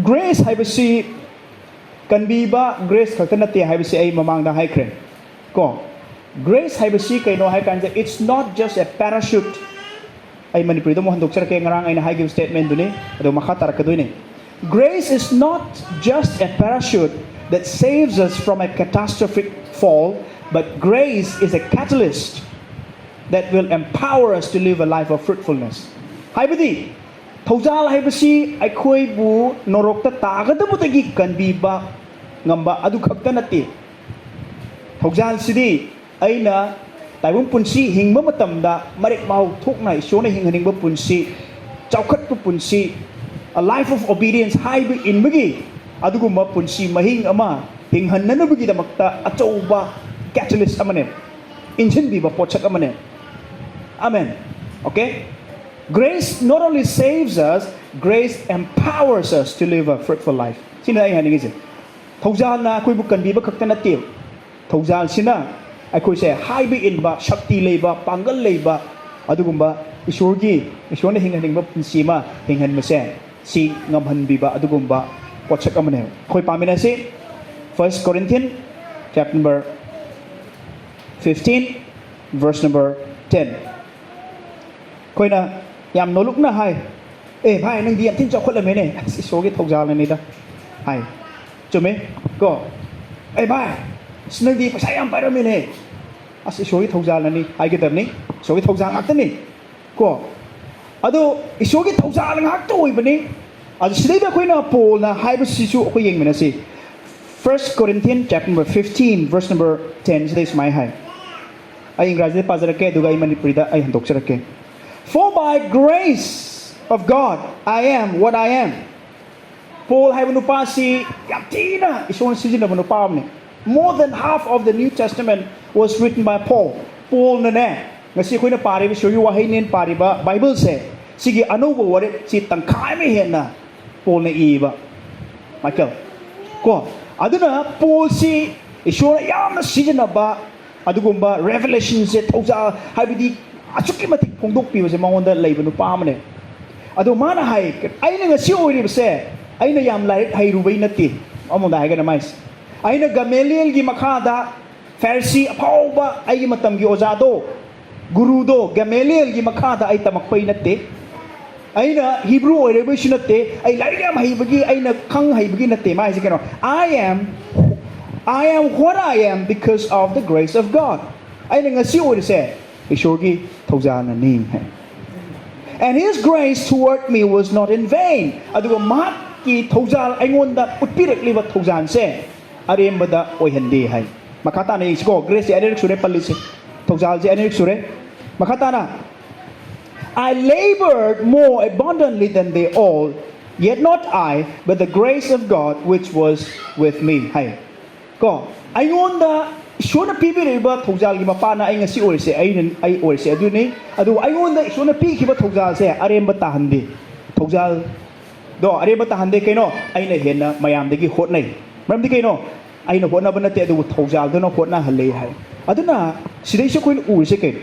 grace ให้เป็นสิกันบีบะ grace ขัดกันนั่นเตียให้เป็นสิไอ้มามังได้ให้ใครก็ grace ให้เป็นสิใครโน้ให้กันจะ it's not just a parachute ไอ้Manipuriต้องมองดูเชื่อเก่งงานไอ้นะให้ give statement ตัวนี้เดี๋ยวมาขัดตากันด้วยนี่ grace is not just a parachute that saves us from a catastrophic fall but grace is a catalyst that will empower us to live a life of fruitfulness ให้ไปดิThoujalna ให้ไปสิไอ้คุยบูนรกตะตาก็ต้องมุตกิกันบีบะงำบะอดุขับกันนั่นติThoujalnaสิดีไอ้นะแต่บุญปุนสีหิงบ่มาตำดามาเด็กเมาทุกไหนช่วงในหิงหิงบ่ปุนสีเจ้าขัดบ่ปุนสี a life of obedience ให้ไปอินเมื่อกี้อดุกุมาปุนสีมาหิงอามาหิงหันนั้นเมื่อกี้แต่มักตาอโจบะ catalyst อามันเนี่ยอินเช่นบีบะปอดชักอามันเนี่ยอาเมนโอเคGrace not only saves us, grace empowers us to live a fruitful life. Sino ay haning isin? Thoujalna ako'y bukan biba kaktan natil. Thoujalna sina ako'y say hai bi in ba, shakti lay ba, panggal lay ba, adugum ba, isur na hingan ba pinsima, hingan mo siya, si ngamhan biba, adugum ba, potsak amanew. Ako'y pamina si 1 Corinthians chapter number 15, verse number 10. Ako'y naยามโนลุกนะให้พายนังเดียมที่เจ้าคนละเมเนี่ยสิโชกิThoujalnaนี่นะให้จุ๊บไหมก็พายนังดีภาษายามไปแล้วเมเนี่ยสิโชกิThoujalnaนี่ให้กี่แบบนี้โชกิThoujalnaอักตันนี่ก็อะดูโชกิThoujalnaหักตัวอีกแบบนี้สิได้แบบคุยนะโพลนะให้ไปสิชูคุยยังไงนะสิ 1 Corinthians chapter number 15 verse number 10สิได้สมัยให้ไอ้อังกฤษได้ปาจระเกดูไอ้Manipuriได้ไอ้หันตกจระเกFor by grace of God, I am what I am. Paul hay manupasi yatina isun sijin na manupam ni. More than half of the New Testament was written by Paul. Paul na ne. Ngasi ko na pari show you wahay nin pari ba Bible say. Sige ano ba wari si tangkay me hen na Paul na iba. Michael. Ko aduna Paul si isun yam na sijin na ba adugumba Revelation say Thoujalna hay bidi achuki matik pungdok piwa sa mga lay banu pamane ado mana hay ay na nga siyo ni base ay na yam lai hay rubay nati among dahay ka na mais ay na Gamaliel gi makada Pharisee apaw ba ay matam gi ozado guru do Gamaliel gi makada ay tamakpay nati ay na Hebrew ay revelation nati ay lai yam hay bagi ay na kang hay bagi nati mais kano I am what I am because of the grace of God ay na nga siyo ni say Ishorgi Thoujalna ni and his grace toward me was not in vain aduga mat ki Thoujalna aingon da utpirik liwa Thoujalna se arem bada oihandi hai makata na isko grace enerik sure palisi Thoujalna je enerik sure makata na I labored more abundantly than they all yet not I but the grace of God which was with me hai ko aingon da Isuna pibiri ba Thoujalna gi mapa na ay nga si orse ay orse adu ni adu ayon da isuna pi ki ba Thoujalna se arem ba tahandi Thoujalna do arem ba tahandi kaino ay na hen na mayam dagi hot nai maram di kaino ay na hot na ba na te adu Thoujalna do na hot na hale hai adu na sidai se kuin ur se kai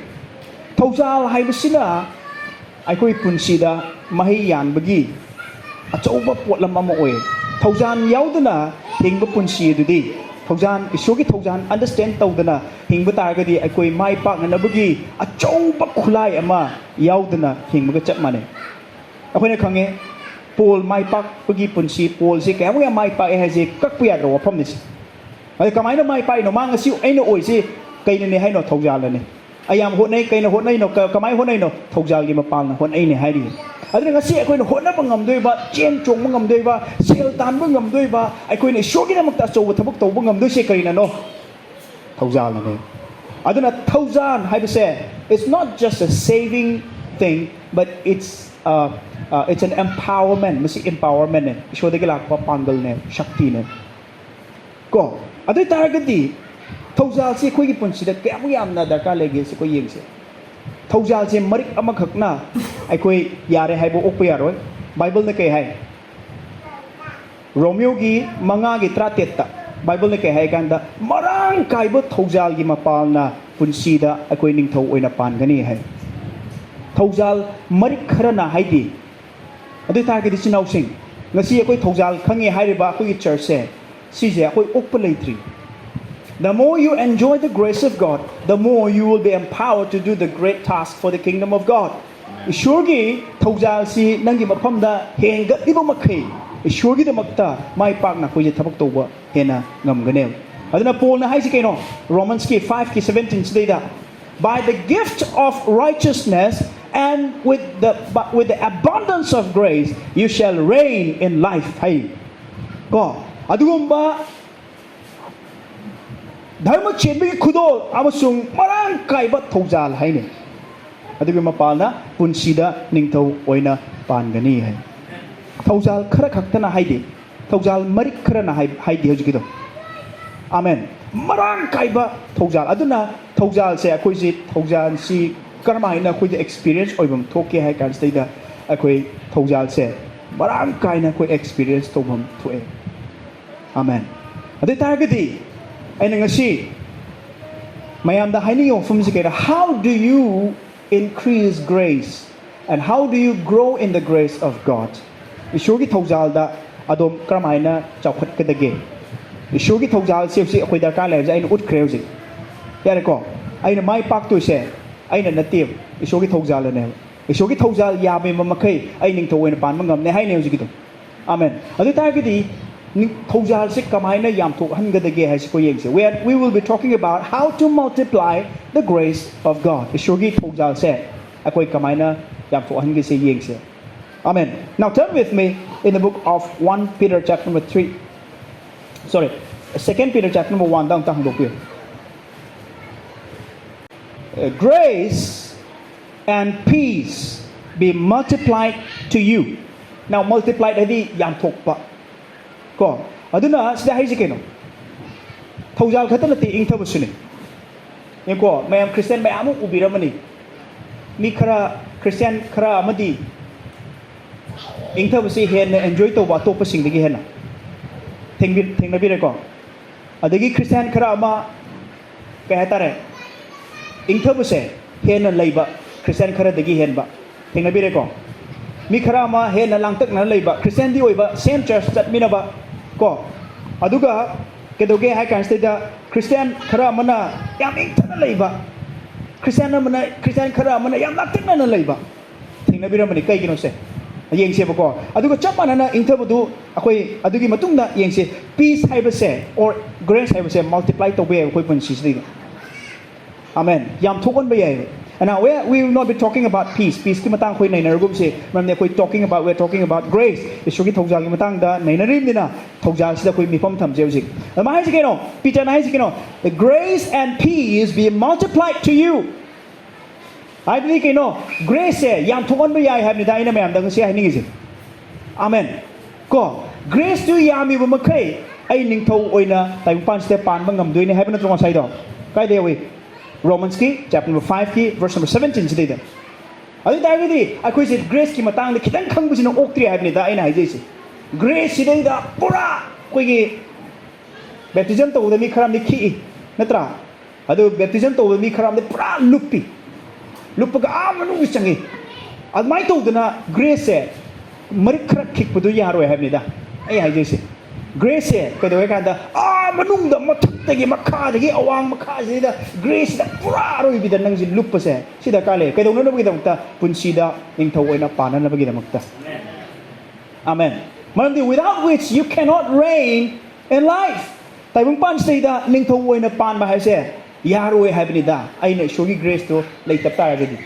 Thoujalna hai bisina ay koi punsi da mahi yan bagi achau ba pot lam ma oi Thoujalna yaudana hing ba punsi du di Thoujalna isogi Thoujalna understand tawdana hingba targadi akoi mai pak na bagi achau ba khulai ama yaudana hingba chap mane akoi na khange Paul mai pak bagi punsi Paul si ka mo mai pak ha je kak pia ro phom ni ai kamai na mai pak no mang si ai no oi si kai ne hai no Thoujalna ne ayam hot nei kai no hot nei no kamai hot nei no Thoujalna gi ma pang na hot ai ne hai di aduna ngasi akoi no hot na bangam doi ba chen chong bangam doi ba sel tan bangam doi ba akoi ne shogi na makta chow thabuk taw bangam doi se kai na no Thoujalna ne aduna Thoujalna hai se it's not just a saving thing but it's an empowerment masi empowerment ne isho de gila pa pangal ne shakti ne ko adui targati Thoujalna si khoi gi punsi da kya yam na darka lege si ko yeng se Thoujalna se marik amakhak na ai koi yare hai bo okpa yaroi Bible ne kai hai Romeo gi manga gi tratetta Bible ne kai hai kanda marang kai bo Thoujalna gi mapal na punsi da ai koi ning thau oina pan gani hai Thoujalna marik khara na hai di adui targati sinau sing ngasi akoi Thoujal khangi hairiba akoi church se sise akoi okpa leitri. The more you enjoy the grace of God, the more you will be empowered to do the great task for the kingdom of God. Ishurgi Thoujal si nangi mapamda henga diba makai. Ishurgi damakta mai pak na koi thabak toba hena ngamganel. Aduna Paul na haisi kaino Romans 5:17 sidida. By the gift of righteousness and with the abundance of grace you shall reign in life. Hai. Ko adugumba Dharma chenbi kudo amasung marang kaiba Thoujal haine. Adugi mapalna punsida ningthau oina pangani hai. Thoujal khara khaktana haide. Thoujal marik khara na haide hojikido. Amen. Marang kaiba Thoujal. Aduna Thoujal se akoi si Thoujal si karma ina akoi experience oibam thoke hai kan staida akoi Thoujal se marang kaina akoi experience tobam thoe. Amen. Adi targeti aina ngasi mayam da haini yo fum sikera, how do you increase grace and how do you grow in the grace of God? Ishurgi Thoujal da adom karma ina chawkhat kadage. Ishurgi Thoujal se si akoi darkar le aina ut khre hoji. Yare ko aina mai pak tu se aina native Ishurgi Thoujal ne. Ishurgi Thoujal ya me mamakai ai ning thoi na pan mangam ne hai ne hoji kitu. Amen. Adi targeti Thoujal se kamaina yam thok hangadage hai ko yengse, where we will be talking about how to multiply the grace of God. Ishurgi Thoujal se akoi kamaina yam thok hangge se yengse. Amen. Now turn with me in the book of 1 Peter chapter number 3. Sorry, 2 Peter chapter number 1 dang tang dok. Grace and peace be multiplied to you. Now multiplied adi yam thok pa. Ko aduna sida hai sikeno Thoujal khatana ti ingtha busune yeko mayam Christian mayam ubiramani mi khara Christian khara amadi ingtha busi hen enjoy to ba to pasing digi hena thengna bi re ko adagi Christian khara ama ka hatare ingtha buse hen leiba Christian khara dagi hen ba thengna bi re ko mi khara ama hen langtak na leiba Christian di oiba same church chatmina ba ko aduga kedoge hai kan staida Christian khara mana yam ingthana leiba Christian khara mana yam laktak na leiba thingna biramani kai kino se yengse ba ko aduga chapana na ingthabudu akoi adugi matungda yengse peace haibase or grace haibase multiply to be akoi punsi sida. Amen. Yam thokon ba yai. And now we will not be talking about peace. Peace ki matang khoi naina rugum se mamne koi we're talking about grace. Ishurgi Thoujal ki matang da naina rim dina Thoujal sida koi mifam tham jeusik. Ma hai sikeno Peter na hai sikeno the grace and peace be multiplied to you. I believe grace se yam thokon ba yai have ni da ina mayam dang se hai ningi se. Amen. Ko grace tu yami ba makai ai ning thau oina tai pan ste pan bangam doine hai ba na trong sai do. Kai de we Romans ki chapter number 5 ki verse number 17 sidida. Adi targeti akoi se grace ki matang de khitang khang busina oktri hai ni da ina hai jeise. Grace sidida pura koi gi baptism to da mi kharam ni khi natra adu baptism to mi kharam de pura lupi lupaga amanu changi admai to dana grace se marik khara khik pudu yaro hai ni da ai hai jeise. Grace se kedo ka da manung da mathak gi makha gi awang makha sida grace da pura roi bi da nang ji lupa se sida kale kedo no bi da makta punsi da ning thawoina pana na bi da makta. Amen. Manandi without which you cannot reign in life. Tai bung pan sida ning thawoina pan ba hai se yaroi hai bi da ai ne shogi grace to lai tap ta gi.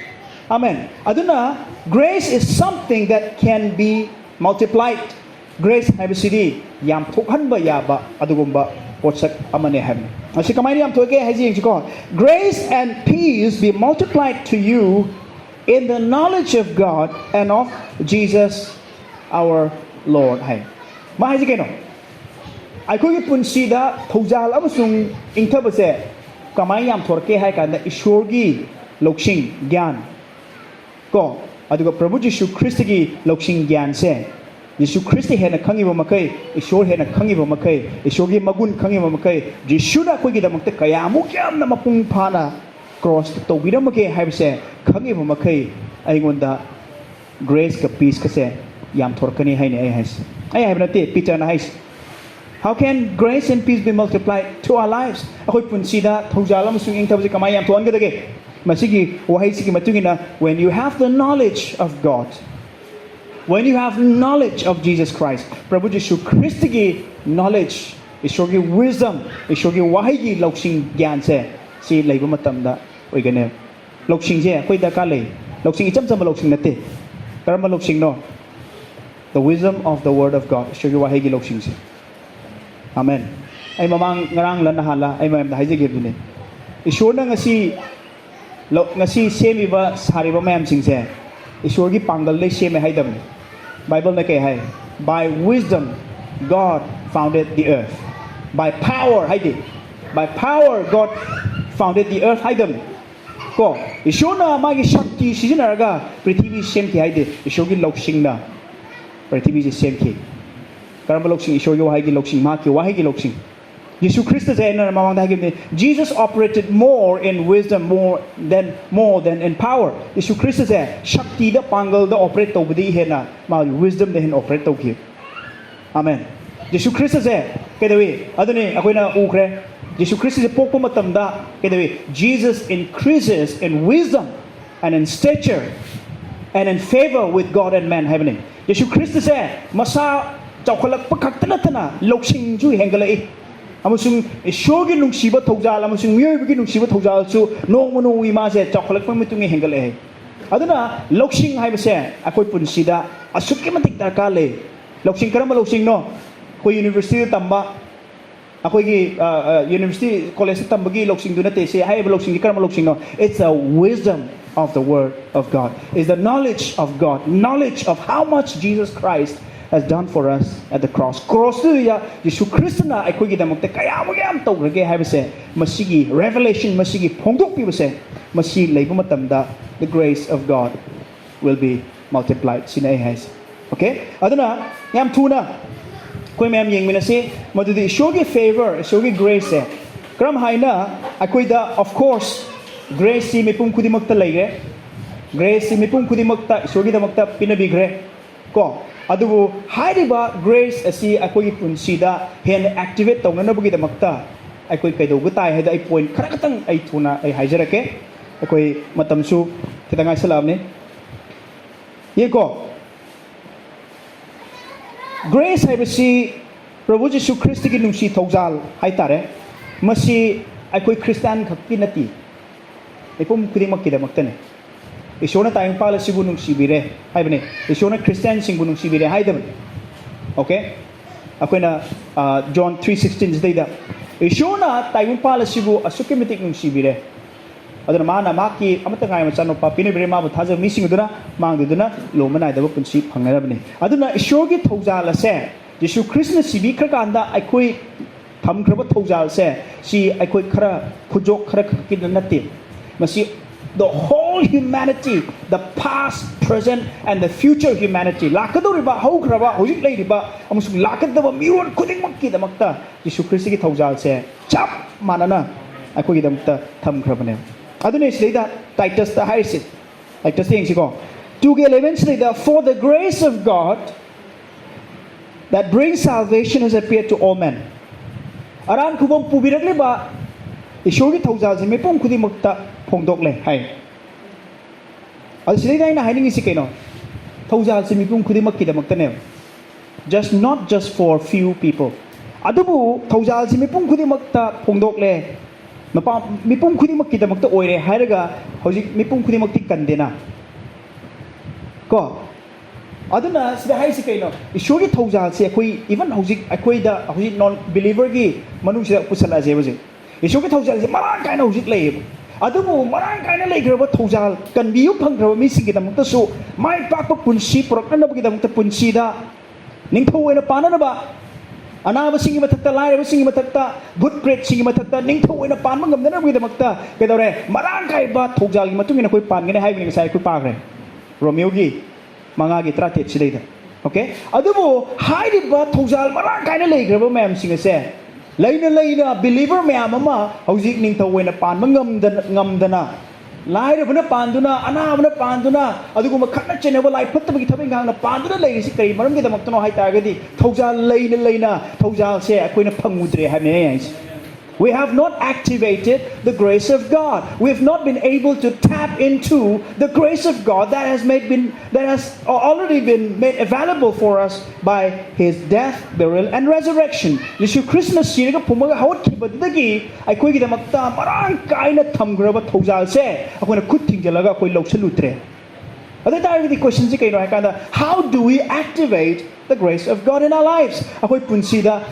Amen. Aduna grace is something that can be multiplied. Grace hai bisidi yam thokhan ba ya ba adugumba potsak amane ham. Asi kamai yam thoke hai jing ko grace and peace be multiplied to you in the knowledge of God and of Jesus our Lord. Hai ma hai jing no ai ko gi punsi da Thoujal amasung ingtha base kamai yam thorke hai kan da ishorgi loksing gyan ko aduga Prabhu Yishu Christ gi loksing gyan se Yishu Christ hena khangi ba makai Ishor hena khangi ba makai Ishorgi magun khangi ba makai Yishu da koi gi da makta kaya mu kyam na mapung phana cross to bidam makai haibse khangi ba makai ai gonda grace ka peace ka se yam thorkani haine ai has I have not yet Peter and I. How can grace and peace be multiplied to our lives? Ako punsida Thoujalna masung ing tabsi kamay am tuan kadage. Masigi wahay sigi matungina when you have the knowledge of God, when you have knowledge of Jesus Christ, Prabhu Yeshu Christi knowledge, Ishogi wisdom, Ishogi wahay loksing gyan se si leiba matamda oigane. Loksing je koi da ka lei. Loksing icham cham loksing nate. Karama loksing no. The wisdom of the word of God. Ishogi wahay loksing se. Amen. Ay mamang ngarang lan nahala ay mayam dahil jigib dun eh. Isur na ngasi semi ba sari ba mayam sing se. Isur gi panggal le semi hay dam. Bible na kay hay. By wisdom God founded the earth. By power hay di. By power God founded the earth hay dam. Ko isur na magi shakti sizinaraga prithvi sem ki hay di. Isur gi loksing na prithvi ji sem ki. Karamba loksing isyo wahay gi loksing ma ki wahay gi loksing. Jesus Christ is na mamang dahil Jesus operated more in wisdom more than in power. Jesus Christ is shakti da pangal da operate to budi hena ma wisdom da hin operate to ki. Amen. Jesus Christ is kedawi adani akoy na ukre Jesus Christ is pokpo matam da kedawi Jesus increases in wisdom and in stature and in favor with God and man heavenly. Jesus Christ is masa Chaukalak Pakatana, Loksing Ju Hengalai. Amusung Shogi Nuxiba Thoujalna, Amusung Murgi Nuxiba Thoujalna, so no one we must say Chaukalak Pamitungi Hengalai. Adana, Loksing Hibase, Akoi Punsida, a Sukimatic Darkale, Loksing Karama Loksing no, Ko University Tamba, Akogi University College Tambagi Loksing Dunate say, I have Loksing Karama Loksing no. It's a wisdom of the word of God. It's the knowledge of God, knowledge of how much Jesus Christ has done for us at the cross. Cross to ya Jesus Christ na ay kugi damok te kaya mo yam to rege have se masigi revelation masigi phongdok pi se masi leiba matamda the grace of God will be multiplied sinai has. Okay? Aduna yam tuna koi mem yeng minase madudi shogi favor shogi grace se kram haina akoi da of course grace si mipum kudi makta leire grace si mipum kudi makta shogi da makta pinabigre ko adubu hairiba grace asi akoi punsida hen activate tawna bugi da makta akoi kaido gutai hada ai point khara katang ai thuna ai haijarake akoi matamsu kitangai salam ne ye ko grace haibasi Prabhu Jesu Christi ki nungsi Thoujal hai tare masi akoi Christian khakki nati ipum kudimak ki da makta ne Isona tayong pala sibu nung sibire. Hay ba ni? Isona Christian sing bunung sibire. Hay daman. Okay? Ako na John 3:16 is da. Isona tayong pala sibu asukimitik nung sibire. Aduna mana maki amatangay masano pa pinibire ma buthaja missing aduna mang duna lomanay da punsi phangara bani. Aduna isyogi Thoujala se Jesu Krishna sibi krakanda aikoi thamkraba Thoujal se si aikoi khara khujok khara kidnati. Masi the whole humanity, the past, present, and the future humanity. Lakadoriba, Hograba, Hojik Ladiba, Amusum Lakadaba, Muran, Kuding Monkey, the Makta, Jesu Christi Thoujal say, Chap Manana, I could them the Thumb Crabane. I don't know, say that Titus the highest. Titus things you go. To get eventually, for the grace of God that brings salvation has appeared to all men. Aran Kubom Pubiragliba, Ishogi Thoujal, Mepum Kudi Mukta. Pongdok le hai al silai dai na hiding isi keno Thoujal se mipum khudimak ki damak tane just not just for few people adubu Thoujal se mipum khudimak ta pongdok le mapa mipum khudimak ki damak ta oire hairaga hojik mipum khudimak ti kandena ko aduna sida hai si keno ishogi Thoujal se akoi even hojik akoi da hojik non believer gi manung se pusala je baje ishogi Thoujal se marang kaina hojik le Adubu marang kaina leigraba Thoujal kanbiu phangraba mi singidamukta su mai pakpa punsi porokna bugidamukta punsi da ningthau ena panana ba anaba singi mathakta lairaba singi mathakta good great singi mathakta ningthau ena panma ngamdana bugidamukta kedore marang kai ba Thoujal gi matungina koi pangene haibini sai koi pagre Romeo gi manga gi 37 sidaida okay adubu haidiba Thoujal marang kaina leigraba mayam singase Laina believer mayam ama hojik ningthau ena pan ngamdana lai ra bana panduna ana bana panduna aduguma khatna chenaba lai phatta bagi thabai ngangna panduna lai si kari maram gi damak tono hai ta gadi Thaujal leina Thaujal se akoina phangudre ha me we have not activated the grace of God. We have not been able to tap into the grace of God that has already been made available for us by His death, burial, and resurrection. Yeshu Christmas sinaga pumaga hawat kibadagi ay koi gidamakta marang kaina thamgraba Thaujal se akoina khut thingjalaga koi loksalutre. Other time the question is how do we activate the grace of God in our lives? Akoi punsida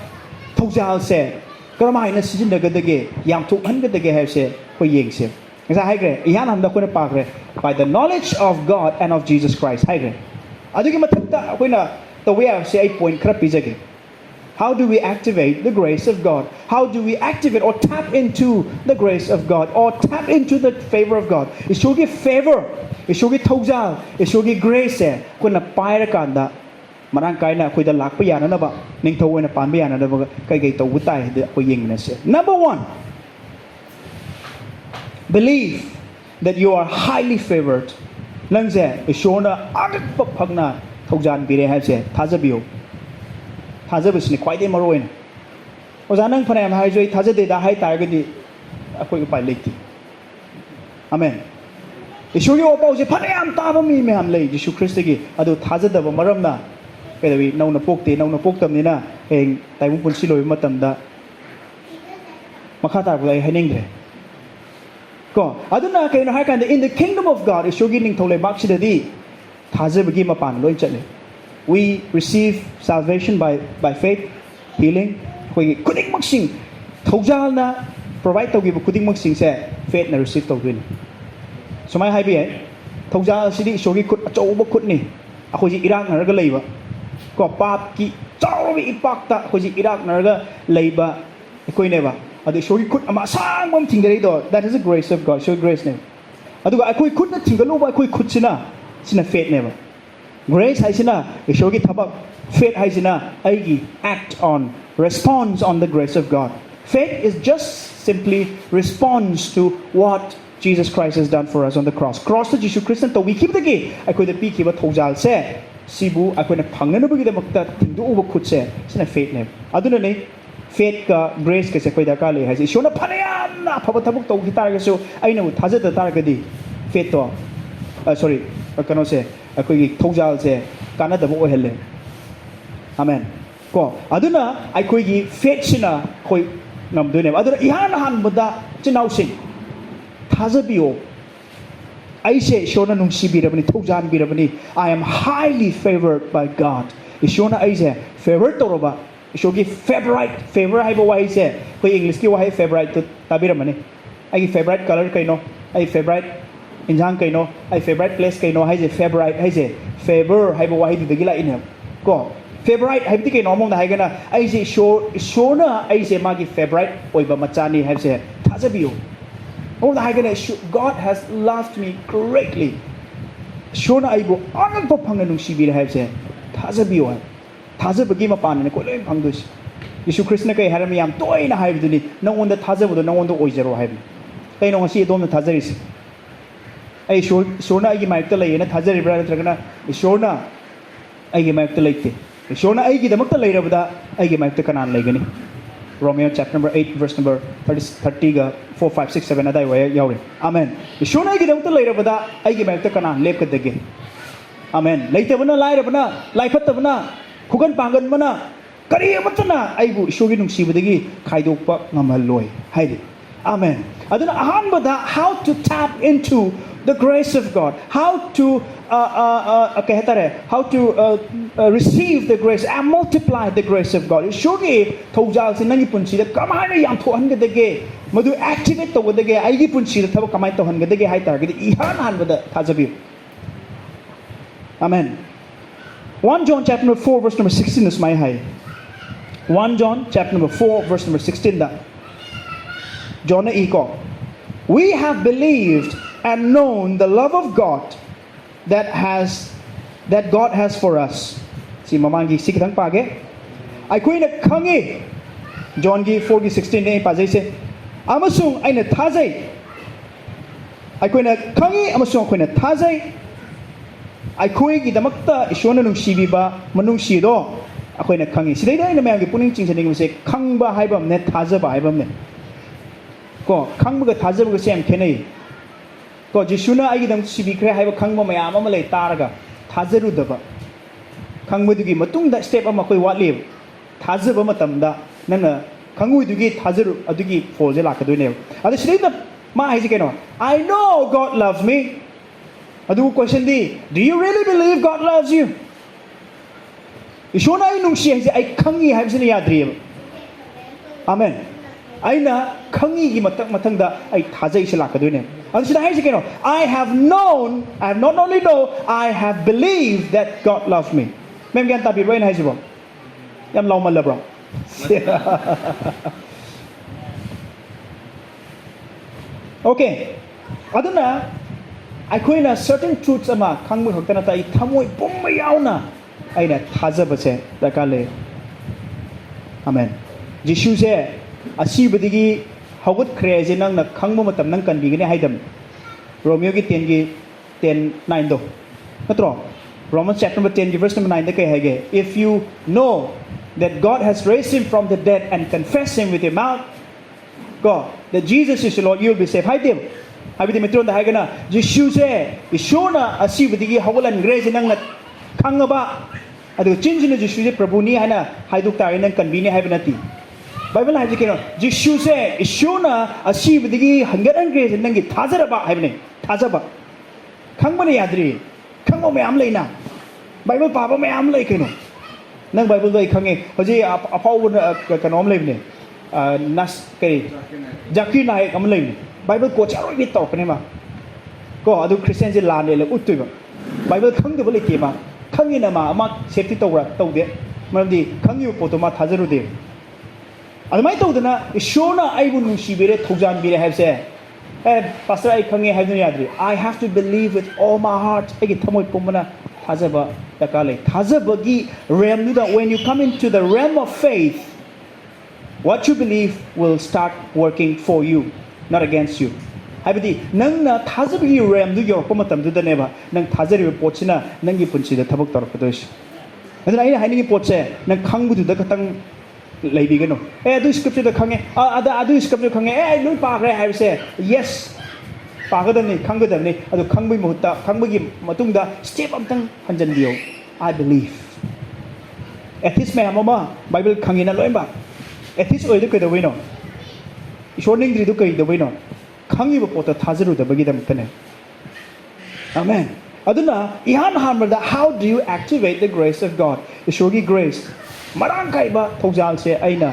Thaujal se Karamai season the gay, Yam took 100 the gay say, for Yingsim. As I agree, Yanam the Kunapagre, by the knowledge of God and of Jesus Christ. I agree. I do give a winner the way I say 8 point crap is again. How do we activate the grace of God? How do we activate or tap into the grace of God or tap into the favor of God? It should give favor, it should give Thaujal, it should give grace. Kuna Pyrakanda. Marang kaina koi da lak pa yana na ba ning thaw na pan ba yana na ba kai kai taw tai de ko ying na se. Number 1, believe that you are highly favored. Lang se ishona agat pa phagna Thaujan bire ha se thajabiyo thajabis ni kwai de maroin oja nang phane am hai joi thajade da hai tar ga di akoi ko pai leti. Amen. Ishuri opa je phane am ta ba mi me ham lei Jesu Christ gi adu thajada ba maram na Kaya naw na poktam ni na heng tayo mo punsi loy matanda makata ko ay haningre ko aduna kayo na hakan in the kingdom of God is shogi ning tole baksida di thaje bagi mapan loy chale we receive salvation by faith healing ko kuning maksing Thaujalna provide tawgi kuning maksing se faith na receive tawgi sumay hai bi Thaujal sidi shogi kut achaw ba kut ni ako ji irang na ga leiba ko pap ki chawi ipakta ko ji irak narga leiba koi neba adu shogi kut ama sang bom thingari do that is the grace of God show grace ne adu ga koi kut na thingalu ba koi kut sina faith neba grace hai sina shogi thaba faith hai sina aigi act on response on the grace of God. Faith is just simply response to what Jesus Christ has done for us on the cross to Jesus Christ to we keep the gate akoi the pi ki ba Thaujal se Sibu akoina phangna bagi damakta thingdu uba khutse sina faith ne aduna ne faith ka grace ka se koi da ka le hai ishona phanayam na phaba thabuk to hitar ga so aina u thajada tar ga di faith to sorry kano se akoi gi Thaujal se kana da bo helle amen ko aduna akoi gi faith sina koi nam do ne aduna ihan han boda chinau sing thajabiyo I say, Shona nung si birabani, Thaujan birabani. I am highly favored by God. Ishona I say, favored to roba. Ishogi favorite, favor hai bawa I say. Koi English ki wahai favorite to tabiramani. I favorite color kaino, I favorite injang kaino, I favorite place kaino. I say favorite, I say favor hai bawa hai dibagila inham. Ko favorite hai biti kaino mong na hai gana. I say Shona I say magi favorite. Oi ba machani hai say thajabiyo. Oh, God has loved me greatly. Shona aibo anang pa phangna nung sibir hai se thajabiyo hai thajabagi mapan ne ko loi phangdus Yesu Christ na kai haram yam toy na hai biduni nangond da thajabdo nangond oi zero hai kai no si dom na thajaris ai shona ai gi maik ta lei na thajari bra tragana shona ai gi maik ta leite shona ai gi damak ta lei rabada ai gi maik ta kanan leigani Romeo chapter number 8 verse number 30 ga 4 5 6 7 adai way yauri amen shona gi damak ta lei rabada ai gi maik ta kanan lep ka dege amen leite bana lai rabana lai phat bana khugan pangan bana kari amatna aibu shogi nung sibadagi khaidokpa ngamaloi haidi amen aduna ahanbada how to tap into the grace of God, how to receive the grace and multiply the grace of God. Shogi Thaujal sin nangi punsi da kamai na yam thohan ga dege madu activate to dege aigi punsi da thaba kamai thohan ga dege hai tar ga ihan han bada thajabi amen 1 John chapter number 4 verse number 16 is my high 1 John chapter number 4 verse number 16 da John iko we have believed and known the love of God that God has for us. Si mamangi sikitang page. Ay kuy na kangi. John gi 4:16 ne pazay se. Amasung ay na thazay. ꯑꯩꯈꯣꯏꯅ ꯈꯪꯉꯤ ꯑꯃꯁꯨꯡ ꯑꯩꯈꯣꯏꯅ ꯊꯥꯖꯩ ꯑꯩꯈꯣꯏꯒꯤꯗꯃꯛꯇ ꯏꯁꯣꯔꯅ ꯅꯨꯡꯁꯤꯕꯤꯕ ꯃꯅꯨꯡꯁꯤꯗꯣ ꯑꯩꯈꯣꯏꯅ ꯈꯪꯉꯤ ꯁꯤꯗꯩꯗ ꯑꯩꯅ ꯃꯌꯥꯝꯒꯤ ꯄꯨꯛꯅꯤꯡ ꯆꯤꯡꯁꯤꯟꯅꯤꯡꯕꯁꯦ ꯈꯪꯕ ꯍꯥꯏꯕ ꯑꯃꯅꯦ ꯊꯥꯖꯕ ꯍꯥꯏꯕ ꯑꯃꯅꯦ ꯀꯣ ꯈꯪꯕꯒ ꯊꯥꯖꯕꯒꯁꯦ ꯌꯥꯝ ꯈꯦꯠꯅꯩ ꯀꯣ ꯖꯤꯁꯨꯅ ꯑꯩꯒꯤꯗꯃꯛ ꯁꯤꯕꯤꯈ꯭ꯔꯦ ꯍꯥꯏꯕ ꯈꯪꯕ ꯃꯌꯥꯝ ꯑꯃ ꯂꯩ ꯇꯥꯔꯒ ꯊꯥꯖꯔꯨꯗꯕ ꯈꯪꯕꯗꯨꯒꯤ ꯃꯇꯨꯡꯗ ꯁ꯭ꯇꯦꯞ ꯑꯃ ꯑꯩꯈꯣꯏ ꯋꯥꯠꯂꯤꯕ ꯊꯥꯖꯕ ꯃꯇꯝꯗ ꯅꯪꯅ ꯈꯪꯉꯣꯏꯗꯨꯒꯤ ꯊꯥꯖꯔꯨ ꯑꯗꯨꯒꯤ ꯐꯣꯜꯁꯦ ꯂꯥꯛꯀꯗꯣꯏꯅꯦꯕ ꯑꯗꯣ ꯁꯤꯗꯩꯗ ꯃꯥ ꯍꯥꯏꯁꯦ ꯀꯩꯅꯣ I know God loves me ꯑꯗꯨꯕꯨ ꯀꯣꯏꯁꯟꯗꯤ Do you really believe God loves you ꯏꯁꯣꯔꯅ ꯑꯩ ꯅꯨꯡꯁꯤ ꯍꯥꯏꯁꯦ ꯑꯩ ꯈꯪꯉꯤ ꯍꯥꯏꯕꯁꯤꯅ ꯌꯥꯗ꯭ꯔꯤꯑꯕ 아멘 ꯑꯩꯅ ꯈꯪꯉꯤꯒꯤ ꯃꯊꯪꯗ ꯑꯩ ꯊꯥꯖꯩꯁꯦ ꯂꯥꯛꯀꯗꯣꯏꯅꯦꯕ ꯑꯗꯨ ꯁꯤꯗ ꯍꯥꯏꯔꯤꯁꯦ ꯀꯩꯅꯣ I have not only know I have believed that God loves me ma'am ꯒ꯭ꯌꯥꯟ ꯇꯥꯕꯤꯕ꯭ꯔꯣ ꯑꯩꯅ ꯍꯥꯏꯁꯤꯕꯣ ꯌꯥꯝ ꯂꯥꯎꯃꯜꯂꯕ꯭ꯔꯣ Okay aduna aikoina certain truths ama khangba khakta na tai thamoi pumma yauna aina thajabase darkar le amen jisu se asibadigi hawat khre je nang na khangba matam nang kan bigane haidam romeo gi 10 gi 10 9 do natro Romans chapter number 10 verse number 9 da kai hage if you know that God has raised him from the dead and confess him with your mouth God that Jesus is the Lord you will be saved haidem habidi metron da haigana jisu se ishona asibadigi hawalan grace nang na khangaba adu chinjina jisu se prabhu ni haina haiduk tare nang kanbini haibnati Bible haije keno jisu se ishona asibadigi hangaran grace nang gi thazaraba haibne thazaba khangbane yadri khangba mayam leina Bible paba mayam lei keno nang Bible doi khange hoji apau kanom leibne nas kari Zakir Naik am leibne Bible ko charoi bit tok ne ma ko adu Christian je la ne le utui ba Bible khang de bole ke ma khangi na ma ama safety tawra tawde mardi khangi poto ma thajaru de admai tawdana ishona aibu nungsibire thoujan bire habse pastor ai khangi haidun yadri I have to believe with all my heart agi thamoi pumana thajaba takale thajabagi realm nu da when you come into the realm of faith what you believe will start working for you not against you haibadi nangna thajabagi realm du yorpa matam du daneba nang thajari potchina nangi punchi da thabak torpadosh aduna aina haini potche nang khangbu du da katang leibigano adu scripture da khange adu scripture khange loi pagre haibse yes pagadani khangadani adu khangbai muhutta khangbagi matungda step amtang hanjan dio I believe atheist me amama Bible khangina loimba atheist oidu kai da wino ishorning dri du kai da wino khangi ba pota thajaru da bagi dam tane amen aduna ihan hamada how do you activate the grace of God ishorgi grace marang kai ba thoujal se aina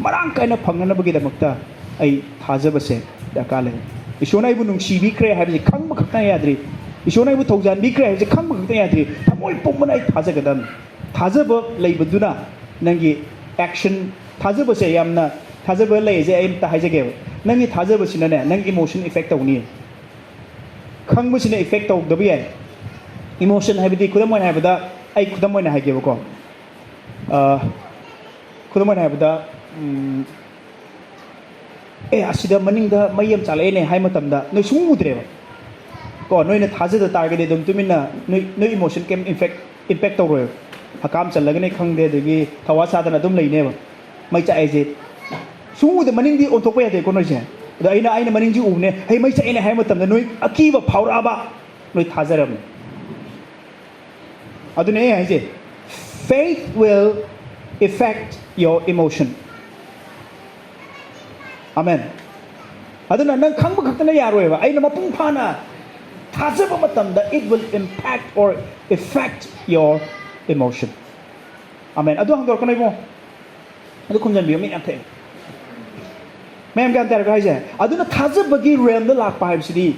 marang kai na phangna bagi da makta ai thajaba se da kale ishona ibu nung sibi kre habi khangba khakta yadri ishona ibu thoujan bi kre habi khangba khakta yadri thamoi pumna ai thajagadam thajaba leibaduna nangi action thajaba se yamna thajaba lei je ai ta haijage nangi thajaba sina ne nang emotion effect tawni khangba sina effect taw dabi ai emotion habidi kudamoi habada ai kudamoi na hage ko kudamoi habada asida maningda mayam chale ne hai matamda noi sumudreba ko noi na thajada target dum tumina noi emotion kem impact tawro hakam chalaga ne khangde degi thawasa dana dum leine ba mai cha eje sumuda maningdi onthokpa yade ko noi je da aina maningji ubne hei mai cha ene hai matamda noi akiba phauraba noi thajaram adune hai je faith will affect your emotion amen aduna nang khangba khakna yaroiba aina mapung phana thajaba matamda it will impact or affect your emotion amen adu hang dor kanai mo adu khumjan bi mi athe mem gan tar ga je aduna thajabagi realm da lak pa haibsidi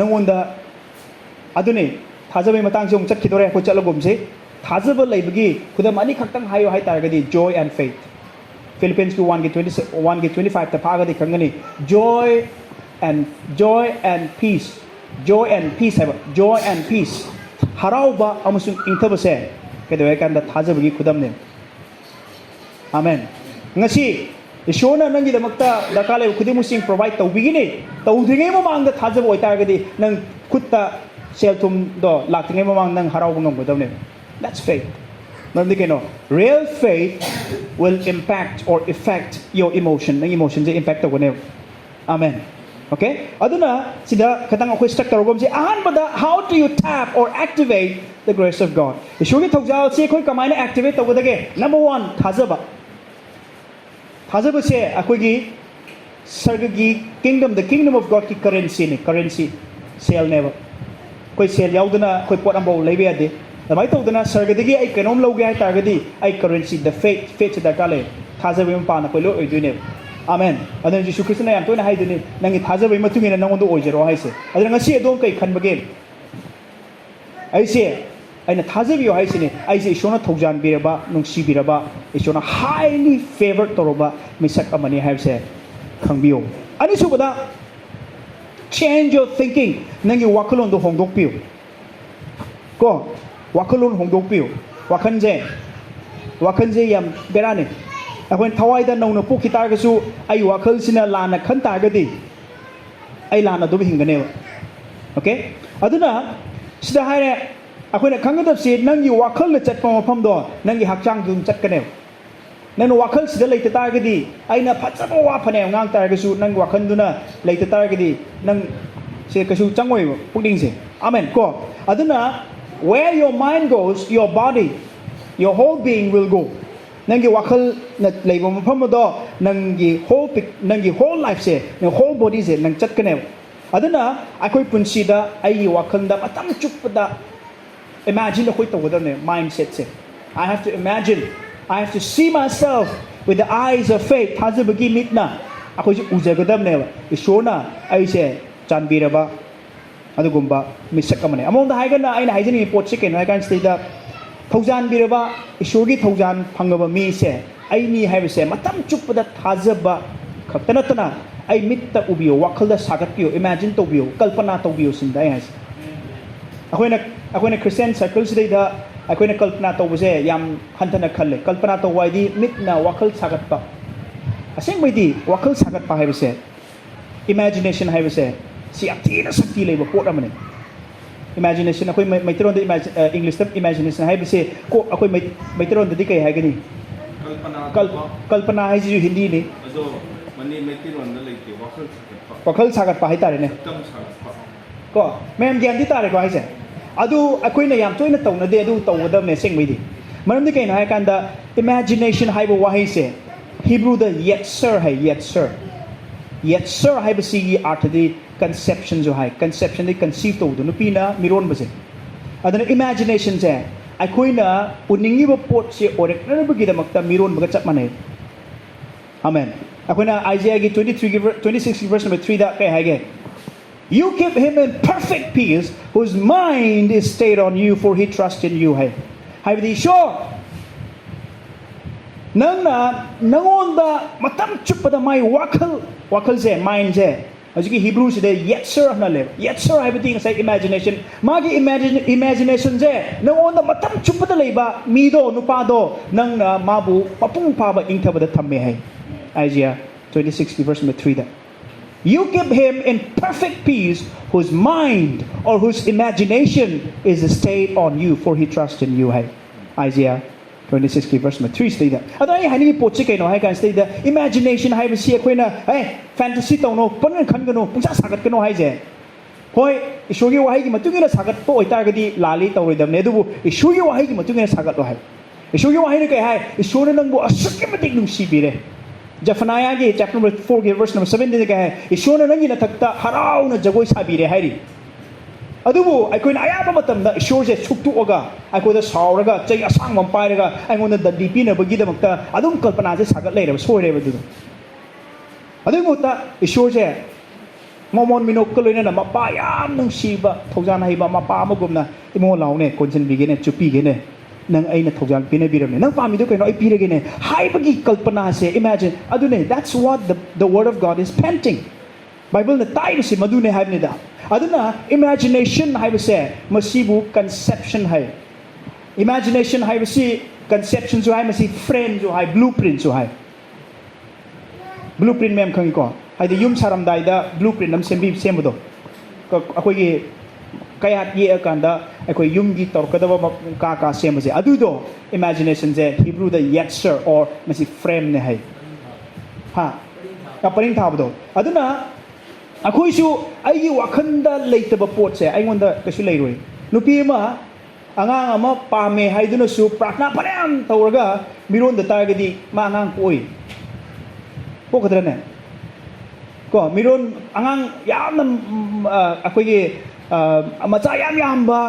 nangonda adune thajaba matang jong chat khidore ko chalagom se thajaba leibagi khudam ani khaktang hayo hai tar ga di joy and faith Philippines 1:25 ta phaga di khangani joy and peace haba joy and peace harauba amusung ingthabase kedoy kan da thajabagi khudam ne amen ngasi Ishona nangi the makta dakale kudimusing provide the wigini the udingem among the Thazabo targeti nang kutta seltum do lacting among nang harawung with them. That's faith. Real faith will impact or affect your emotion. Nang emotions impact the one. Amen. Okay? Aduna sida katang ako structure ko si bada how do you tap or activate the grace of God? Isugi thogjal si koi kamay na activate to dage. Number 1, thazaba. Thazaba se ako gi sargagi kingdom, the kingdom of God ki currency ni currency sale never. Koi sale yaudana koi pot ambo lebe ade. Namay to dana sargadagi ay kanom loge ay targadi ay currency the faith da kale thazaba yung pa na koi lo oy ne. Amen. Adon Jesus Christ na yan to na hay dun nang ithazabay matungin na nangondo ojero hay se. Adon nga siya doon kay kanbage. Ay siya ay na thazabi yo hay se ni ay siya isona thogjan biraba nung si biraba isona highly favored toroba misak amani hay se khangbiyo. Ani su bada change your thinking nang yu wakalon do hongdok piyo. Ko wakalon hongdok piyo. Wakanje yam berane. When Tawaida no Pu Kitagasu, I wakal sina lana kantagadi. I lana do hinganeva. Okay? Aduna, Sidahare, when a kangat said, Nangi wakal the chat from a pomdo, Nangi hakchang dum chatkanev. Nan wakal sida late targadi, I na patsabo wapane, Nang Targasu, Nang wakanduna, late targadi, Nang Sekasu Changway, putting say. Amen. Go. Aduna, where your mind goes, your body, your whole being will go. Nangi wakal na labor mapamado nangi whole life se nang whole body se nang chat kanew adana akoy punsida ay wakal da matam chupada imagine akoy tawada ne mindset se I have to imagine I have to see myself with the eyes of faith hazabagi mitna akoy ujagadam ne isona ay se chanbira ba adugumba misakamane among the haigana ay na haijani pot chicken I can stay da Thoujalna biraba isugi Thoujalna phangaba mi se aini haibe se matam chupada thazaba khaktanatana ai mitta ubiyo wakhalda sagatpiyo imagine to biyo kalpana to biyo sindai has akoina Christian circle sidai da akoina kalpana to buse yam hantana khalle kalpana to waidi mitna wakhal sagatpa aseng baidi wakhal sagatpa haibe se imagination haibe se si atina sakti leba pot amane imagination akoy maitron da English tab imagination hay bise ko akoy maitron da dikay hay gani kalpana hay ju hindi ni ado mani maitron da leke wakhal sagat pa hay tare ne ko mem gyan di tare ko hay se adu akoy na yam toy na taw na de adu taw da me seng midi maram di kay na hay kan da imagination hay bo wahay se Hebrew da yet sir hay bisi art di conception jo hai conception de conceive to do nupina miron base adana imagination je akoina uningi ba pot se orek na bagi da makta miron baga chap mane amen akoina Isaiah 26 verse number 3 da kay hage you keep him in perfect peace whose mind is stayed on you for he trusts in you hai di sure nangonda matam chupada mai wakal je mind je Aji Hebrew today, yet sir na lev. Yet sir, everything is like imagination. Magi imagination je. Nang on the matam chupada leba mido nupado nang mabu papung paba ingtaba da tamme hai. Isaiah 26 verse number 3 da. You give him in perfect peace whose mind or whose imagination is stayed on you, for he trusts in you hai. Isaiah 26 verse number 3 stay da. Ado ay hani po chike no hay kan stay da. Imagination hay bisi akoy na fantasy to no panan khan gano pungsa sagat kano hay je. Hoy isugi wahay gi matungina sagat po ita gadi lali tawridam ne dubu isugi wahay gi matungina sagat lo hay. Isugi wahay ne kay hay isuna nang bo asuk matik nung sibire. Zephaniah gi chapter number 4 verse number 7 de kay hay isuna nang ina takta haraw na jagoy sabire hay. Adubu akoy na ayaba matam da isur je suktu oga akoy da sauraga chai asang mam pairaga angon da DP na bagi da makta adum kalpana je sagat leira soi re badu adum uta isur je momon minok kaloina na mapa yam nang siba Thoujalna haiba mapa amagumna imo laune konsen bigene chupi gene nang aina Thoujalna pina biramne nang pami do kaino ai piragene haibagi kalpana se imagine adune that's what the word of God is painting Bible na tayo si madune haibne da aduna imagination hai base masibu conception hai imagination hai base conception jo hai masi frame jo hai blueprint jo hai blueprint mem khangi ko haidi yum saram dai da blueprint nam sembi sembodo ko akoi gi kayat ye akanda akoi yum gi tor kadaba ka sembase adu do imagination je Hebrew da yetser or masi frame ne hai ha ka paring thabdo aduna akoi su ai gi wakhanda leitaba pot se ai ngonda kasu leiroi nupi ma angang ama pame haiduna su pratna parang tawraga miron da targadi ma angang poi ko kadrane ko miron angang yamna akoi gi macha yam ba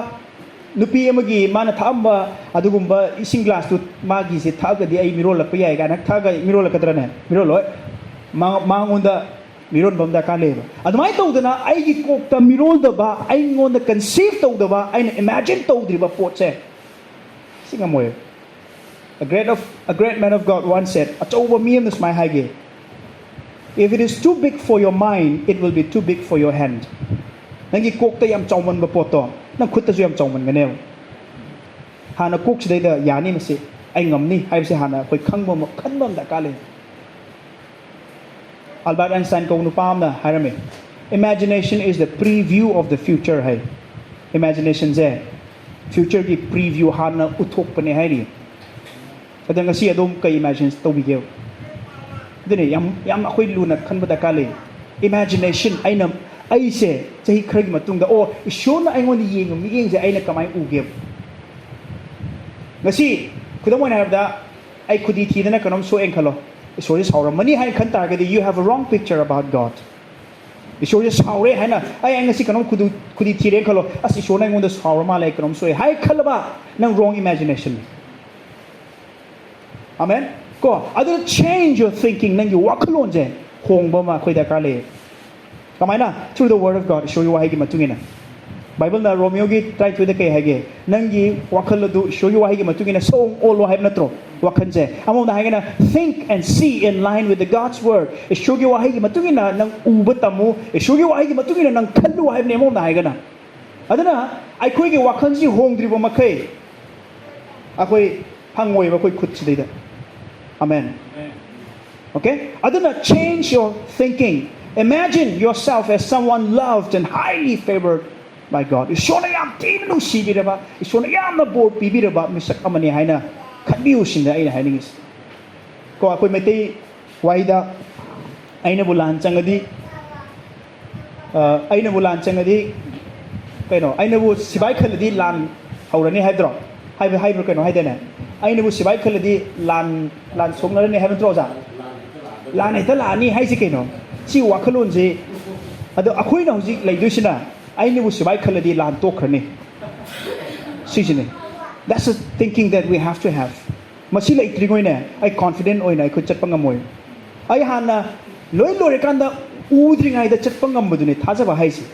nupi amagi mana thamba adugumba ising glass tu magi se thagadi ai mirol la payai ga nak thaga mirol la kadrane mirol loi mangonda miron bamda ka leba admai tawdana ai gi kokta mirol da ba ai ngonda conceive tawda ba ai imagine tawdri ba potse singa moy a great man of God once said achoba miem this my hage if it is too big for your mind it will be too big for your hand nangi kokta yam chawman ba poto nang khutta ju yam chawman ganew hana kok sidai da yani mase ai ngamni haibse hana koi khangba khanbam da ka le Albert Einstein ko nupam na harame imagination is the preview of the future hai imagination je future ki preview hana uthok pane hai ri adang si adom kai imagine to bigeu dene yam akhoi luna khanba da kale imagination aina ai se chahi khragi matung da o ishona aingon yeng mi yeng je aina kamai uge ngasi khudam oi na da ai khudi thi dana kanom so eng khalo Ishore sauramani hai khan targadi you have a wrong picture about God Ishore saure hai na ai angasi kanom khudi thire khalo as ishona ngonda saurama lai kanom so hai khalaba nang wrong imagination amen ko adu change your thinking nang you waklon je hongba ma khoi da ka le kamai na through the word of God show you hai gi matungina Bible na Romeo gi try to the kai hage nangi wakhal du show you hai gi matungina song all lo hai natro wakhan je among da hagena think and see in line with the God's word e show gi hai gi matungina nang uba tamu e show gi hai gi matungina nang khallu hai ne mong da hagena adana ai khoi gi wakhan ji hongdri bo makai akoi hangoi ba koi khut chidai da amen okay adana change your thinking imagine yourself as someone loved and highly favored by God ishona yam tin nu sibiraba ishona yam na bor pibiraba misak amani haina khabiu sin da aina hainingis ko akoi metei waida aina bulan changadi kaino aina bu sibai khaladi lan haurani haidro haibro kaino haidene aina bu sibai khaladi lan songnarani haibro ja lan ita lani haisi kaino si wakalon je ado akoi na hojik laidusina aina bu sibai khaladi lan tokhrani sijine that's the thinking that we have to have masi lai trigoina ai confident oina ai ko chatpanga moi ai hana loi kanda udringai da chatpanga budune thajaba haisi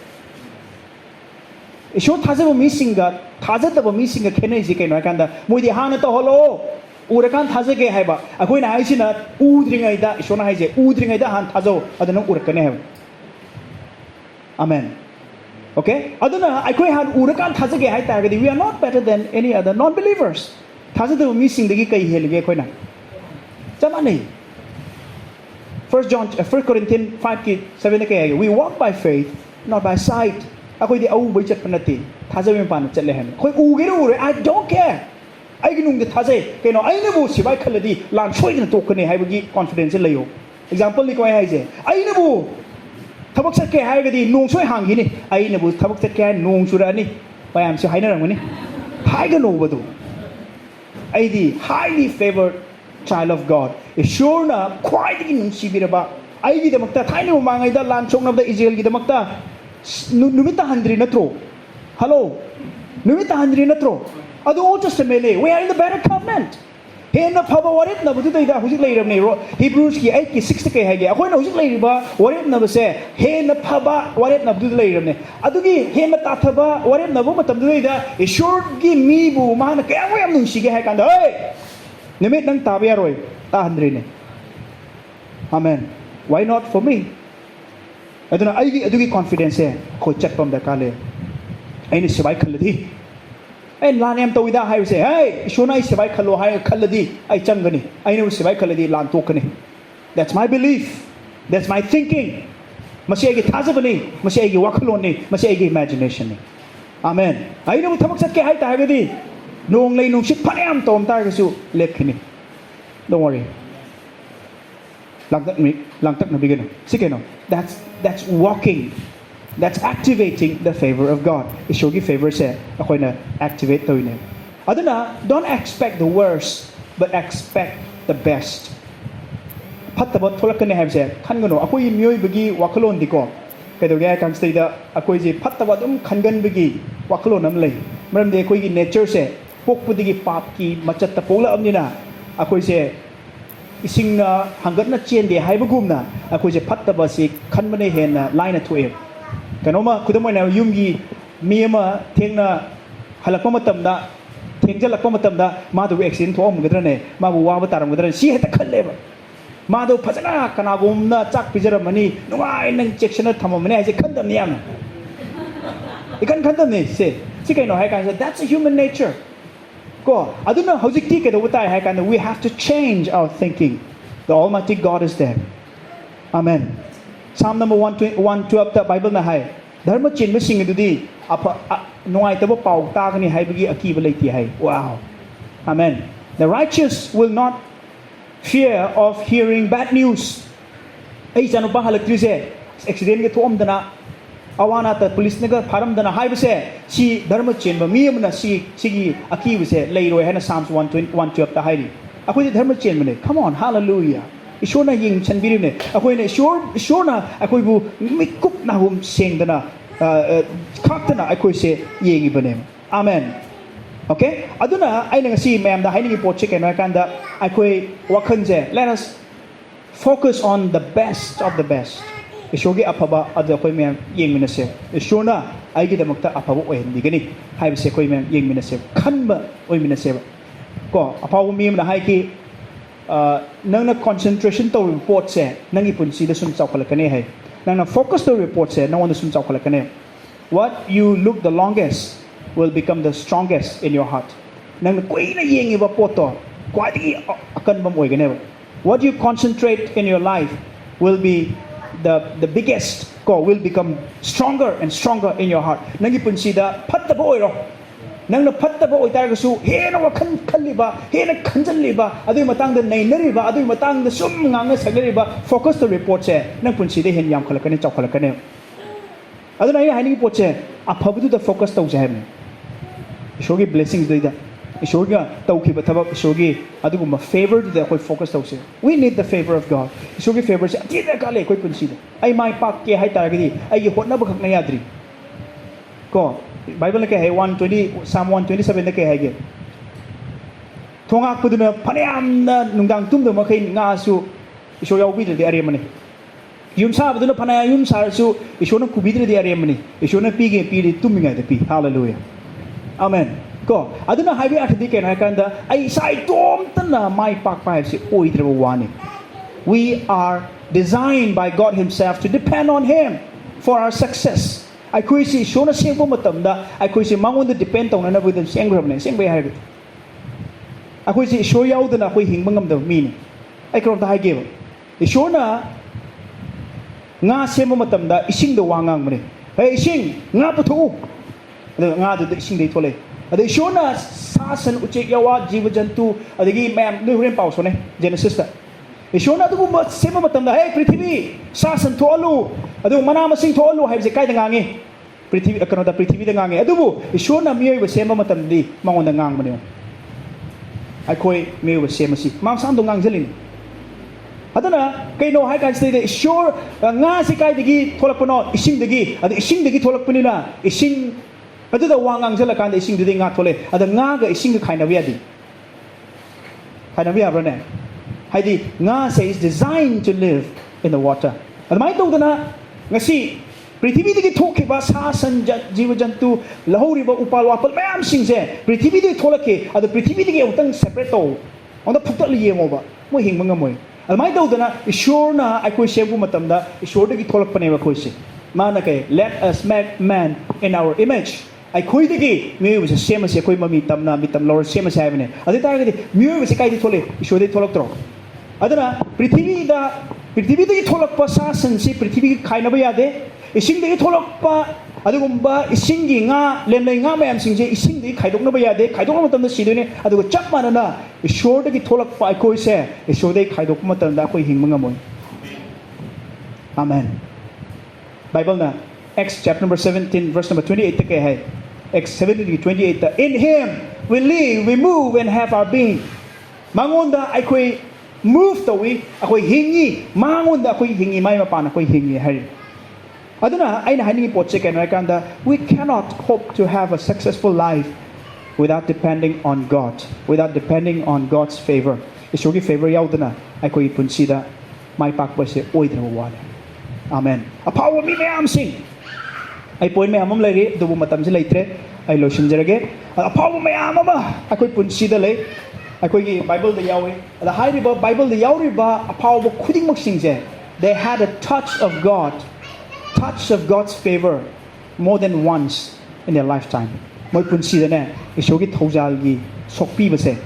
isho thajaba misinga thajataba misinga khenai ji kaino kanda moidi hana to holo urakan thajage haiba akoi na haisina udringai da ishona haije udringai da han thajo adana urakane hai amen okay aduna akoi han urakan thajage hai targadi we are not better than any other non believers thajada missing dagi kai helge akoi na chamani 1 Corinthians 5:7 kai we walk by faith not by sight akoi di au bai chat panati thajame pan chatle han koi uge ure I don't care ai ginung de thajai kaino ai na bu sibai khaladi lan choi na tokane haibagi confidence layo example ni koi haije ai na bu thabak sat ke haigadi nong choi hangi ni ai na bu thabak sat ke nong chura ni bayam se haina rangani haiga no badu ai di highly favored child of God is sure na quite in sibiraba ai di damakta thaini mangai da lan chong na da Israel gi damakta numita handri natro hello numita handri natro adu Old Testament we are in the better covenant hena phaba warit na budu da hujik leiram nei Hebrews ki 8 ki 6 kai hage akoi na hujik leiriba warit na base hena phaba warit na budu leiram nei adugi hena tathaba warit na bu matam du da ishur gi mi bu mana ka yam nung sige hai kanda hey nimit nang tabiya roi ta handri ne amen why not for me aduna adugi confidence ko chat pam da kale ai ni sibai khaladi ai lan em to ida hai se hey shona ai sibai khaladi ai changani ai ne sibai khaladi lan tokani that's my belief That's my thinking. Masih agi thazab ni, masih agi wakalon ni, masih agi imagination ni. Amen. Ay na mo tamak sat ke hay tayo di. Nung lay nung shit panayam tom tayo kasu lekini. Don't worry. Langtak na bigyan. Sige no. That's walking. That's activating the favor of God. Isyogi favor siya. Ako na activate to yun. Aduna, don't expect the worst, but expect the best. Patabot tulak ka na have siya. Kan gano, ako yung miyoy bagi wakalon di ko. Kaya gaya kan stay da, ako yung patabot kangan bagi wakalon am lay. Maram di ako yung nature siya. Pok po digi pap ki machat tapola am nina. Ako yung ising na hanggat na chien di hay bagum na. Ako yung patabot si kan manahin na line na tuwe. Kanoma kudamoy na yumgi miyama tiang na halakpa matam da tiang jalakpa matam da madu accident to om gadran ne mabu wa bataram gadran si heta khalle ba madu phajana kanagum na chak pijaram mani nungai nang section na thamam ne ai khandam ni am ikan khandam ne se si kai no hai kan that's a human nature ko aduna hojik ti ke do utai hai kan we have to change our thinking. The Almighty God is there. Amen. Psalm number 112 the Bible na hai dharma chin ma sing adudi apa nuai tabo pau ta kani hai bagi akiba leiti hai. Wow. Amen. The righteous will not fear of hearing bad news. Ai janu ba halak trise accident ke thom dana awana ta police naga pharam dana hai base si dharma chin ba mi amna si sigi akiba se leiroi hana Psalms 112 ta hai akoi dharma chin mane. Come on, hallelujah. Ishona ying chan birim ne akoi ne ishona akoi bu mikup na hum seng dana kaktana akoi se yengi bane. Amen. Okay, aduna ai nang si ma'am da hai ni po check na kan da akoi wakhan je. Let us focus on the best of the best. Ishogi apaba adu akoi ma'am yeng mina se ishona ai gi damakta apaba oi hindi gani hai se koi ma'am yeng mina se khanba oi mina se ko apawu mi na hai ki nang na concentration to report se nang ipunsi da sum chawkala kane hai nang na focus to report se nang on sum chawkala kane. What you look the longest will become the strongest in your heart. Nang na koi na yeng iba poto kwai di akan bam oi gane. What you concentrate in your life will be the biggest ko will become stronger and stronger in your heart. Nang ipunsi da patta bo oi ro nang na patta ba oi tar ga su he na wakhan khaliba he na khanjalliba adui matang da nei nariba adui matang da sum ngang sagariba focus to report se nang punsi de hen yam khalakane chawkhalakane aduna ai haini pot se aphabu da focus to jaim shogi blessings doida shogi tawki ba thabak shogi aduguma favor da koi focus to se. We need the favor of God. Shogi favor se ti da kale koi punsi da ai mai pak ke hai tar ga di ai hotna ba khak na yadri ko Bible ke hai 120 Psalm 127 ke hai ge thonga kuduna phanayam na nungdang tum do makai nga su iso yaw bi de are mani yum sa buduna phanaya yum sa su iso na kubidre de are mani iso na pi ge pi de tum nga de pi. Hallelujah. Amen. Ko aduna hai bi at di ke na kan da ai sai tom tan na mai pak pa si oi de wani. We are designed by God himself to depend on him for our success. I could see Shona Singbo Matamda, I could see Mangon the depend on another with them Sangram, same way I have it. I could see show you the Nahui Hingmangam the meaning. I can't I give it. The Shona Nga Semo Matamda, Ishing the Wangang. Hey, Shing, Naputu, the Nga the Ishing de Tole. The Shona Sasan Uchek Yawa, Jivajantu, the game ma'am, the Rim Pausone, Genesis. Ishona to go same matamda hey Prithvi sasan to alu adu manama sing to alu hai je kai dangangi Prithvi akano da Prithvi dangangi adubu Ishona miyoi ba same matamdi mangon da ngang mane ai koi miyoi ba same si mang sam do ngang jelin adana kai no hai kan stay de sure nga si kai digi tholakpano ising digi tholakpanina ising adu da wangang jela kan ising digi nga thole ada nga ga ising ga khaina wi abrane Heidi nga say is designed to live in the water. And my dog na ngasi Prithvi digi thoke ba sasan jiva jantu lahori ba upal wapal mayam sing se Prithvi digi tholake ad Prithvi digi utang separate to on the phutal yemo ba mo hing manga moi. And my dog na sure na ai koi shebu matam da sure digi tholak pane ba koi se mana kai let us make man in our image. I koi digi me was a same as koi mami tam na mitam lord same as having it. Adi ta ga di me was kai di thole sure di tholak tro adana Prithvi da ꯄ꯭ꯔꯤꯊꯤꯕꯤꯗꯒꯤ ꯊꯣꯛꯂꯛꯄ ꯁꯥ ꯁꯟꯁꯤ ꯄ꯭ꯔꯤꯊꯤꯕꯤꯒꯤ ꯈꯥꯏꯅꯕ ꯌꯥꯗꯦ ꯏꯁꯤꯡꯗꯒꯤ ꯊꯣꯛꯂꯛꯄ ꯑꯗꯨꯒꯨꯝꯕ ꯏꯁꯤꯡꯒꯤ ꯉꯥ ꯂꯦꯝꯂꯩ ꯉꯥ ꯃꯌꯥꯝꯁꯤꯡꯁꯦ ꯏꯁꯤꯡꯗꯒꯤ ꯈꯥꯏꯗꯣꯛꯅꯕ ꯌꯥꯗꯦ ꯈꯥꯏꯗꯣꯛꯄ ꯃꯇꯝꯗ ꯁꯤꯗꯣꯏꯅꯦ ꯑꯗꯨꯒ ꯆꯞ ꯃꯥꯟꯅꯅ ꯏꯁꯣꯔꯗꯒꯤ ꯊꯣꯛꯂꯛꯄ ꯑꯩꯈꯣꯏꯁꯦ ꯏꯁꯣꯔꯗꯒꯤ ꯈꯥꯏꯗꯣꯛꯄ ꯃꯇꯝꯗ ꯑꯩꯈꯣꯏ ꯍꯤꯡꯕ ꯉꯝꯃꯣꯏ Amen. Bible na Acts chapter number 17 verse number 28 kay hai Acts 17:28 in him we live we move and have our being mangonda akoy move tawi akoy hingi mangonda akoy hingi mai mapana akoy hingi hai aduna aina haningi pot se kanai kanda we cannot hope to have a successful life without depending on God without depending on God's favor isogi favor yaudana akoy punsida mai pakpa se oidra wala Amen. Apawa mi mayam sing. Ay point mayam am lagi dubu matam se laitre. Ay lotion jarage. Apawa mayam ama. Akoy punsi da lay. Akoy ki Bible da yawe. The high riba Bible da yawe riba apawa kuding mag sing je. They had a touch of God's favor more than once in their lifetime. Moy punsi da ne. Isogi Thoujal gi sokpi base.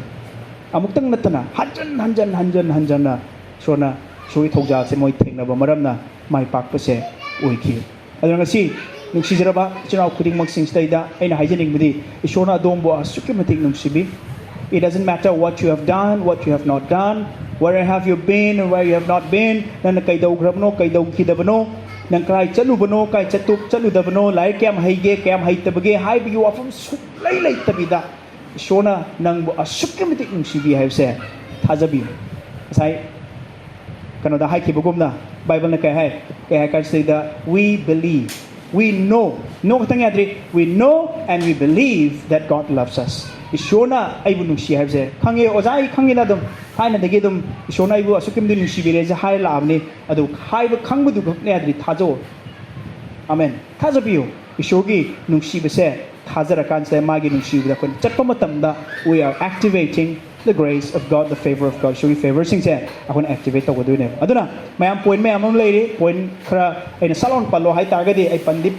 Amuktang natana hanjan na. So na sogi Thoujal se moy theng na ba maram na. Mai pak pa se oiki adon nga si nungsijara chinaw kuding magsing da aina haijening budi isona dombo asukematik nungsibi it doesn't matter what you have done what you have not done where have you been and where you have not been nan kai daw grabno kai daw kidabno nang kai chalubano kai chatup chaludabno lai kem haige kem haitabage haibi wafam suklai lai tabida isona nang asukematik nungsibi haise thajabi sai kano da haiki bugumna Bible na kaya kan say that we believe we know katang yadri we know and we believe that God loves us isona ay bunung si have say khange ozai khange na dum hai na dege dum isona ay bu asukim din si bire ja hai la amni adu hai bu khang bu du ne yadri thajo amen thajabiyo isogi nung si bese thajara kan say magi nung si da kon chatpa matam da we are activating the grace of God, the favor of God. Shogi favor sing se akon activate taw do ne. Aduna mayam point mayam am leiri point khara aina salon palo hai targadi ai pandip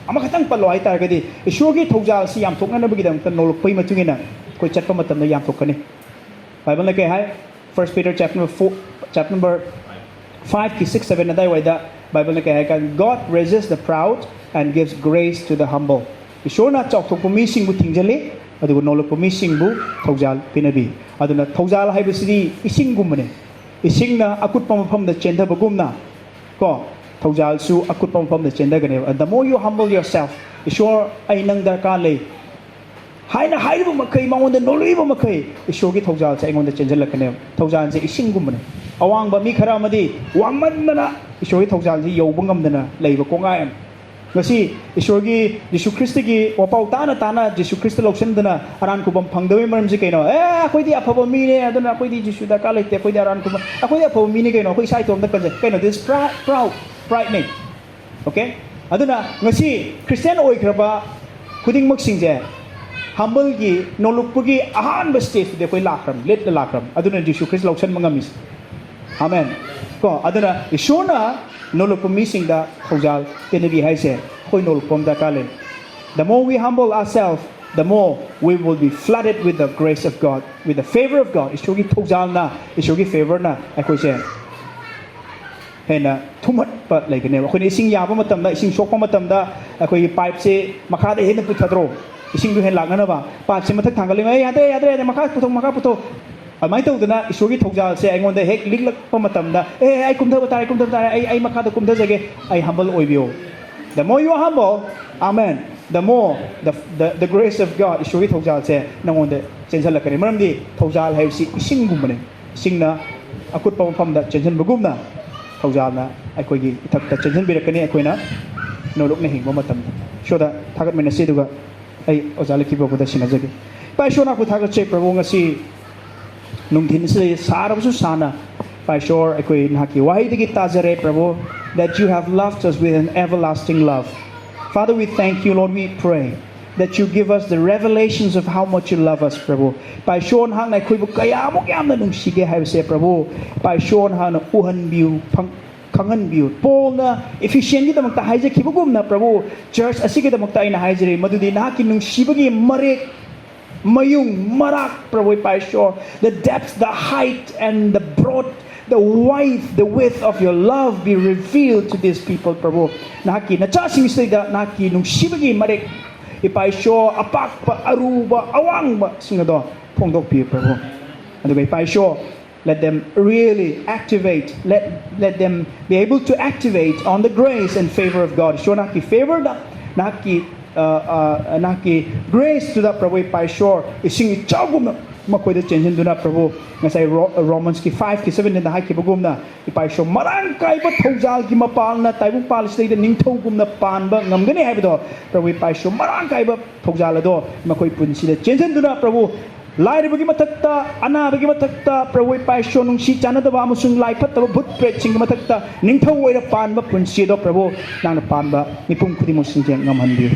amakhatang palo hai targadi shogi Thoujal si yam thokna na bigidam tan nolok pai machungina koi chatpa matam na yam thokani. Bible na kai hai 1 Peter chapter number 5 ki 6 7 na dai waida Bible na kai hai kan God resists the proud and gives grace to the humble. Ishona chok thok mi sing bu thingjali adugo nolok mi sing bu Thoujal pinabi aduna Thoujal haibasidi ising gumne ising na akut pampham da chenda bagumna ko Thoujal su akut pampham da chenda gane and the more you humble yourself ishor ai nang darkar le haina haibu makai mangon da nolibu makai ishogi Thoujal sa ingon da chenjal lakane Thoujal se ising gumne awang ba mi khara amadi wangman na ishogi Thoujal ji yobangam dana leiba kongai ngasi isorgi Jesu Christi gi wapau tana Jesu Christi loksen dana aran kubam phangdawi maram ji kaino akoi di aphaba mi ne aduna akoi di Jesu da ka leite akoi di aran kubam akoi di aphaba mi ne kaino akoi sai tom da kan kaino this pride ne okay aduna ngasi Christian oi khraba khuding mak singje humble gi nolukpu gi ahan ba stage de koi lakram let da lakram aduna Jesu Christ loksen mangamis amen ko aduna isona nolok missing da Thoujal penabi haise khoi nolok pom da kale the more we humble ourselves the more we will be flooded with the grace of God with the favor of God isogi Thoujal na isogi favor na akoi se hena thumat pa laigane khoi ising ya ba matam da ising sok pa matam da akoi pipe se makha de hen puthadro ising du hen lagna na ba pipe se mathak thangal ngai yadre makha puthok amai tau dana isogi Thoujal se aingon da hek liklak pa matam da ai kumtha tare ai makha da kumtha jage ai humble oibio the more you are humble amen the more the grace of God isogi Thoujal se nangon da chenjal lakani maram di Thoujal hai si ising gumne singna akut pa pham da chenjan bagumna Thoujal na akoi gi ithak ta chenjan birakani akoi na nolok na hingba matam so da thagat mena se duga ai ozala ki bogo da sinajage pa shona ku thagat che prabhu ngasi nungthin se sarabsu sana by sure akoi nhaki wahi digi tajare prabhu that you have loved us with an everlasting love Father we thank you Lord we pray that you give us the revelations of how much you love us prabhu by sure hang nai khoi bu kaya mo kyam na nung sige have se prabhu by sure hang na uhan biu khangan biu polna efficient gi damak ta haije khibugum na prabhu church asigi damak ta ina haijere madudi na ki nung sibagi mare mayung marak prabhu by sure the depth the height and the broad the width of your love be revealed to these people, Prabhu. Nahaki nachasing isda nahaki nung shibagi marek ipaisyo apakpa aruba awangba singado pongdok pi, Prabhu. Aduga ipaisyo, let them really activate, let them be able to activate on the grace and favor of God. So naki favor da naki grace to the Prabhu ipaisyo ising ichagum makoy da change do na Prabhu ngasay Romans ki 5 ki 7 na hai ki bagum na ipaisyo marang kai ba Thoujal ki mapal na taibung palis da ningthau gum na pan ba ngamgani hai ba Prabhu ipaisyo marang kai ba Thoujal do makoy punsi da change do na Prabhu lai bagi matakta ana bagi matakta Prabhu ipaisyo nung si chana da ba musung lai phat da bhut pret sing matakta ningthau oi da pan ba punsi do Prabhu nang na pan ba nipum khudi mo sing jeng ngam hanbi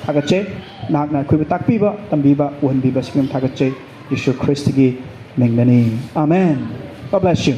thagache nak na khoi tak pi ba tambi ba uhan bi ba singam thagache Yeshua Christ ki mengdani. Amen. God bless you.